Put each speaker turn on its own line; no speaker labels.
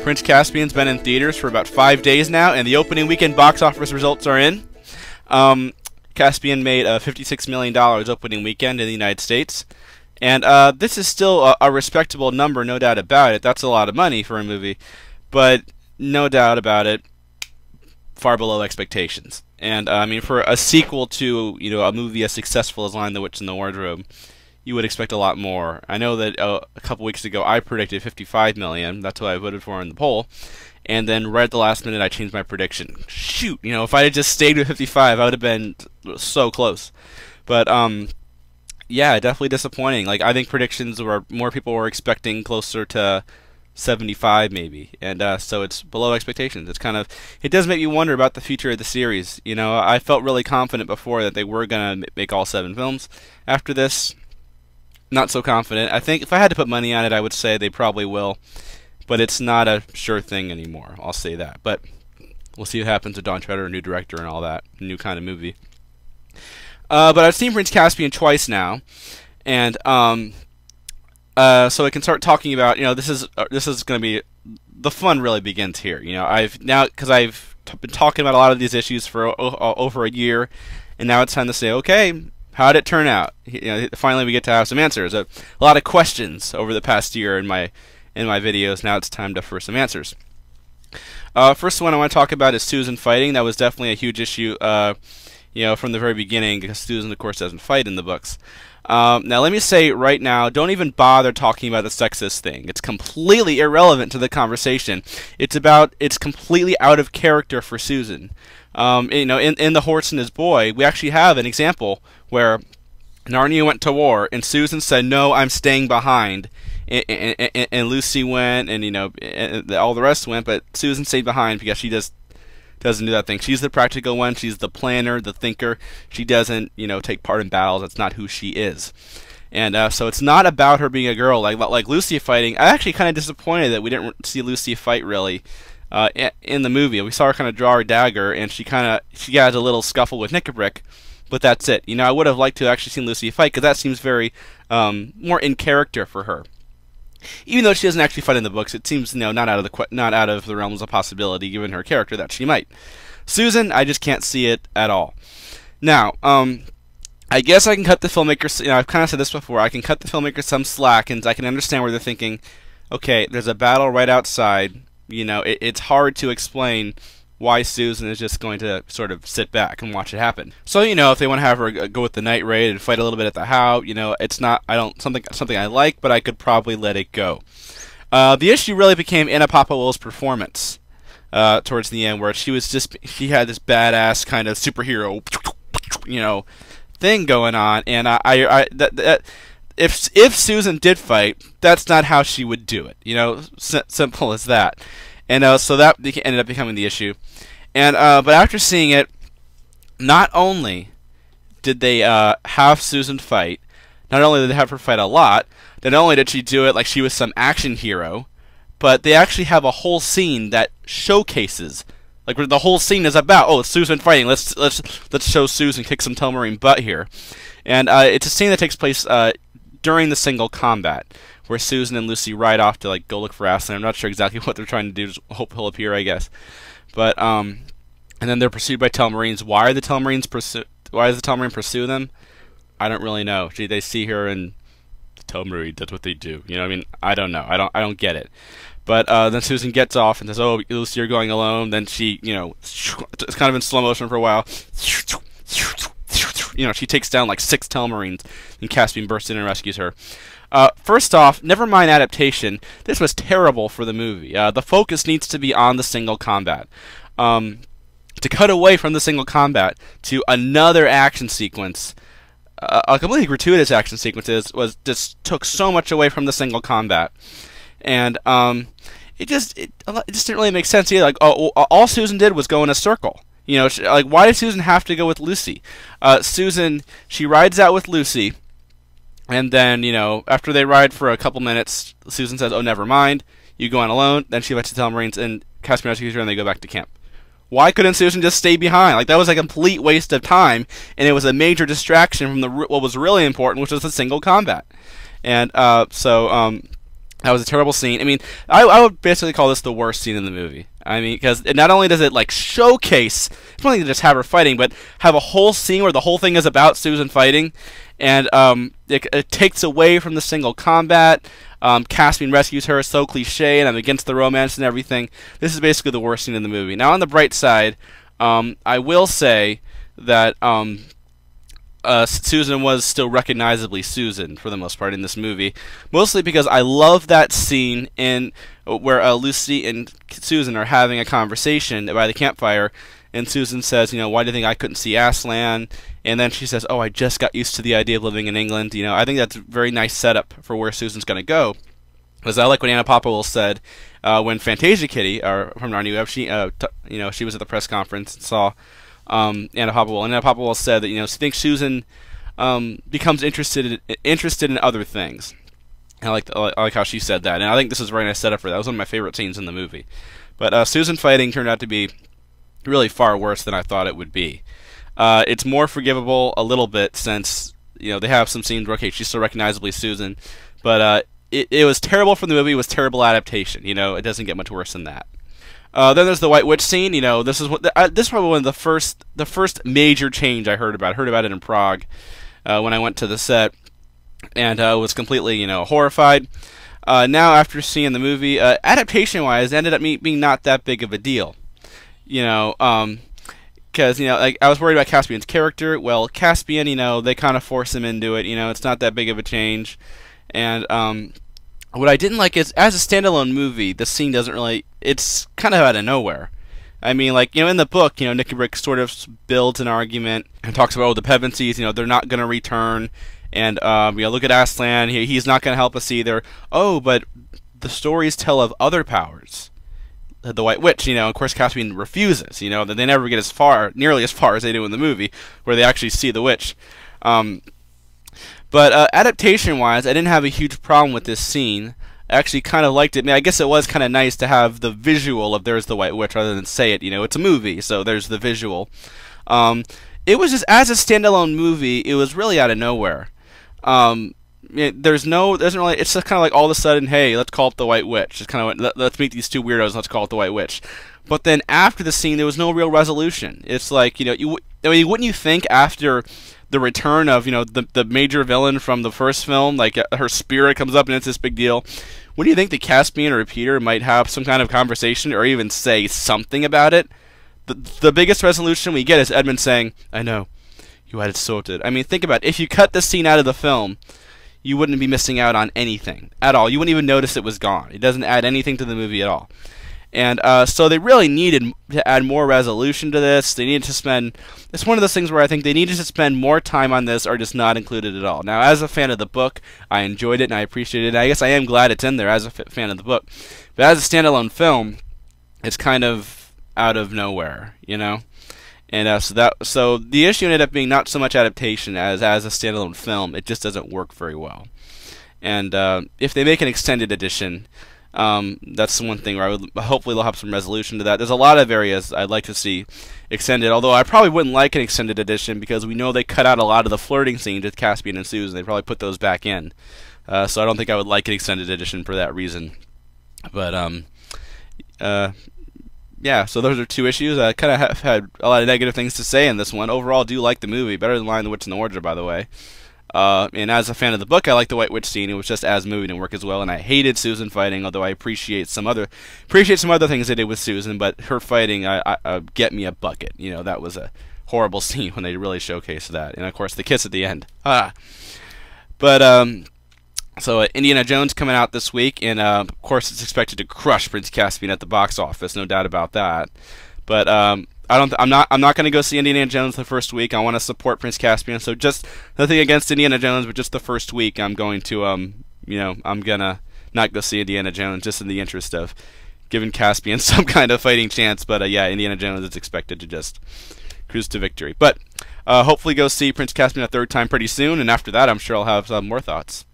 Prince Caspian's been in theaters for about 5 days now, and the opening weekend box office results are in. Caspian made $56 million opening weekend in the United States. And this is still a respectable number, no doubt about it. That's a lot of money for a movie. But no doubt about it, far below expectations. And I mean, for a sequel to a movie as successful as Lion, the Witch, and the Wardrobe, you would expect a lot more. I know that a couple weeks ago I predicted 55 million. That's what I voted for in the poll. And then right at the last minute I changed my prediction. Shoot, if I had just stayed with 55, I would have been so close. But yeah, definitely disappointing. Like, I think predictions were more people were expecting closer to 75 maybe, and so it's below expectations. It does make you wonder about the future of the series. I felt really confident before that they were gonna make all 7 films. After this, not so confident. I think if I had to put money on it, I would say they probably will, but it's not a sure thing anymore. I'll say that. But we'll see what happens with Don Treader, a new director, and all that, new kind of movie. But I've seen Prince Caspian twice now, and so I can start talking about, this is going to be, the fun really begins here. Because I've been talking about a lot of these issues for over a year, and now it's time to say, okay, how did it turn out? Finally we get to have some answers. A lot of questions over the past year in my videos. Now it's time for some answers. First one I want to talk about is Susan fighting. That was definitely a huge issue, from the very beginning, because Susan, of course, doesn't fight in the books. Now, let me say right now, don't even bother talking about the sexist thing. It's completely irrelevant to the conversation. It's completely out of character for Susan. In The Horse and His Boy, we actually have an example where Narnia went to war, and Susan said, "No, I'm staying behind." And Lucy went, and all the rest went, but Susan stayed behind because she just doesn't do that thing. She's the practical one. She's the planner, the thinker. She doesn't, take part in battles. That's not who she is. And so it's not about her being a girl like Lucy fighting. I'm actually kind of disappointed that we didn't see Lucy fight really in the movie. We saw her kind of draw her dagger, and she has a little scuffle with Knickerbrick, but that's it. I would have liked to have actually seen Lucy fight, because that seems very more in character for her. Even though she doesn't actually fight in the books, it seems not out of the realms of possibility, given her character, that she might. Susan, I just can't see it at all. Now, I guess I can cut the filmmakers. I've kind of said this before. I can cut the filmmakers some slack, and I can understand where they're thinking, okay, there's a battle right outside. It's hard to explain why Susan is just going to sort of sit back and watch it happen. So, if they want to have her go with the night raid and fight a little bit at the house, it's not, something I like, but I could probably let it go. The issue really became Anna Popplewell's performance towards the end, where she had this badass kind of superhero, thing going on, and if Susan did fight, that's not how she would do it. Simple as that. And so that ended up becoming the issue. And but after seeing it, not only did they have Susan fight, not only did they have her fight a lot, not only did she do it like she was some action hero, but they actually have a whole scene that showcases, like, the whole scene is about, oh, it's Susan fighting. Let's show Susan kick some Telmarine butt here. And it's a scene that takes place during the single combat, where Susan and Lucy ride off to go look for Aslan. I'm not sure exactly what they're trying to do. Just hope he'll appear, I guess. But and then they're pursued by Telmarines. Why does the Telmarine pursue them? I don't really know. Gee, they see her and the Telmarine. That's what they do. I don't know. I don't get it. But then Susan gets off and says, "Oh, Lucy, you're going alone." Then she, it's kind of in slow motion for a while. She takes down like 6 Telmarines, and Caspian bursts in and rescues her. First off, never mind adaptation. This was terrible for the movie. The focus needs to be on the single combat. To cut away from the single combat to another action sequence, a completely gratuitous action sequence, just took so much away from the single combat, and it just didn't really make sense either. Like, all Susan did was go in a circle. Why did Susan have to go with Lucy? Susan, she rides out with Lucy. And then, after they ride for a couple minutes, Susan says, "Oh, never mind. You go on alone." Then she lets the Telmarines, and Caspian rescues her, and they go back to camp. Why couldn't Susan just stay behind? That was a complete waste of time, and it was a major distraction from what was really important, which was the single combat. And so That was a terrible scene. I mean, I would basically call this the worst scene in the movie. I mean, because not only does it like showcase, it's one thing to just have her fighting, but have a whole scene where the whole thing is about Susan fighting, and it takes away from the single combat. Caspian rescues her, so cliche, and I'm against the romance and everything. This is basically the worst scene in the movie. Now, on the bright side, I will say that Susan was still recognizably Susan for the most part in this movie, mostly because I love that scene in where Lucy and Susan are having a conversation by the campfire, and Susan says, you know, why do you think I couldn't see Aslan? And then she says, oh, I just got used to the idea of living in England. You know, I think that's a very nice setup for where Susan's going to go. Because I like what Anna Popplewell said when Fantasia Kitty, or from Narnia, she was at the press conference and saw Anna Popplewell. And Anna Popplewell said that, you know, she thinks Susan becomes interested in other things. And I like how she said that, and I think this is a very nice setup for that. It was one of my favorite scenes in the movie. But Susan fighting turned out to be really far worse than I thought it would be. It's more forgivable a little bit since, you know, they have some scenes where, okay, she's still recognizably Susan, but it was terrible from the movie. It was terrible adaptation. You know, it doesn't get much worse than that. Then there's the White Witch scene. You know, this is probably one of the first major change I heard about. I heard about it in Prague when I went to the set, and was completely, you know, horrified. Now after seeing the movie, adaptation-wise, it ended up being not that big of a deal. You know, because, you know, like, I was worried about Caspian's character. Well, Caspian, you know, they kind of force him into it. You know, it's not that big of a change. And what I didn't like is, as a standalone movie, the scene doesn't really, it's kind of out of nowhere. I mean, like, you know, in the book, you know, Nicky Brick sort of builds an argument and talks about, oh, the Pevensies, you know, they're not going to return. And, you know, look at Aslan, he's not going to help us either. Oh, but the stories tell of other powers. The White Witch, you know, of course Caspian refuses, you know, that they never get nearly as far as they do in the movie, where they actually see the witch. But adaptation-wise, I didn't have a huge problem with this scene. I actually kind of liked it. I mean, I guess it was kind of nice to have the visual of there's the White Witch rather than say it. You know, it's a movie, so there's the visual. It was just, as a standalone movie, it was really out of nowhere. There's really, it's just kind of like all of a sudden, hey, let's call it the White Witch. It's kind of, let's meet these two weirdos, let's call it the White Witch. But then after the scene, there was no real resolution. It's like, you know, wouldn't you think after the return of, you know, the major villain from the first film, like her spirit comes up and it's this big deal, wouldn't you think that Caspian or Peter might have some kind of conversation or even say something about it? The biggest resolution we get is Edmund saying, I know, you had it sorted. I mean, think about it. If you cut this scene out of the film, you wouldn't be missing out on anything at all. You wouldn't even notice it was gone. It doesn't add anything to the movie at all. And so they really needed to add more resolution to this. They needed to spend... It's one of those things where I think they needed to spend more time on this or just not include it at all. Now, as a fan of the book, I enjoyed it and I appreciated it. I guess I am glad it's in there as a fan of the book. But as a standalone film, it's kind of out of nowhere, you know? And so the issue ended up being not so much adaptation as a standalone film. It just doesn't work very well. And if they make an extended edition, that's the one thing where hopefully they'll have some resolution to that. There's a lot of areas I'd like to see extended, although I probably wouldn't like an extended edition because we know they cut out a lot of the flirting scenes with Caspian and Susan. They probably put those back in. So I don't think I would like an extended edition for that reason. But yeah, so those are two issues. I kind of have had a lot of negative things to say in this one. Overall, I do like the movie. Better than Lion, the Witch, and the Wardrobe, by the way. And as a fan of the book, I like the White Witch scene. It was just as movie didn't work as well, and I hated Susan fighting. Although I appreciate some other things they did with Susan, but her fighting, get me a bucket. You know, that was a horrible scene when they really showcased that, and of course the kiss at the end. So Indiana Jones coming out this week, and of course it's expected to crush Prince Caspian at the box office, no doubt about that. But I'm not going to go see Indiana Jones the first week. I want to support Prince Caspian, so just nothing against Indiana Jones, but just the first week I'm going to I'm gonna not go see Indiana Jones just in the interest of giving Caspian some kind of fighting chance. But yeah, Indiana Jones is expected to just cruise to victory. But hopefully go see Prince Caspian a third time pretty soon, and after that I'm sure I'll have some more thoughts.